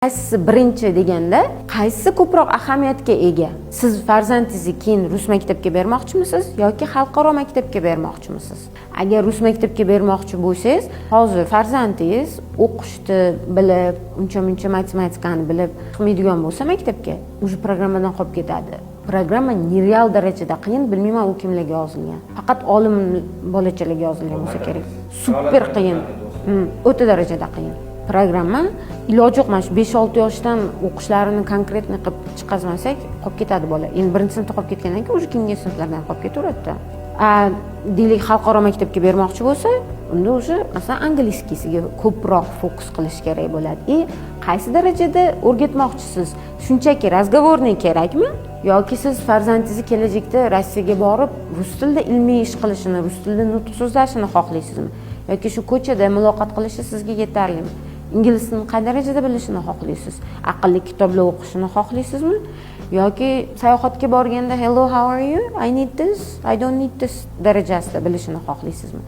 Qaysi birinchi deganda, qaysi ko'proq ahamiyatga ega? Siz farzandingizni keyin rus maktabga bermoqchimisiz yoki xalqaro maktabga bermoqchimisiz? Agar rus maktabga bermoqchi bo'lsangiz, hozir farzandingiz o'qishni bilib, uncha-muncha matematikani bilib chiqmaydigan bo'lsa maktabga, o'sha programmadan qolib ketadi. Programma nereal darajada qiyin, bilmayman u kimlarga yozilgan. Faqat olim bolachalarga yozilgan bo'lsa kerak. Super qiyin. O'ta darajada qiyin. Programma iloji yo'q, mana shu 5-6 yoshdan o'qishlarini konkretni qilib chiqazmasak, qolib ketadi bola. Endi birinchi sinfda qolib ketgandan keyin o'sha keyingi sinflardan qolib ketaveradi-da. Deylik xalqaro maktabga bermoqchi bo'lsa, unda o'sha masalan angliskisiga ko'proq fokus qilish kerak bo'ladi. Qaysi darajada o'rgatmoqchisiz? Shunchaki razgovorniy kerakmi? Yoki siz farzandingizni kelajakda Rossiyaga borib, rus tilida ilmiy ish qilishini, rus tilida nutq so'zlashini xohlaysizmi? Yoki shu ko'chada muloqot qilishi sizga yetarlimi? Ingliz tilini qay darajada bilishini xohlaysiz? Aqlli kitoblar o'qishini xohlaysizmi? Yoki sayohatga borganda hello, how are you? I need this, I don't need this darajasida bilishini xohlaysizmi?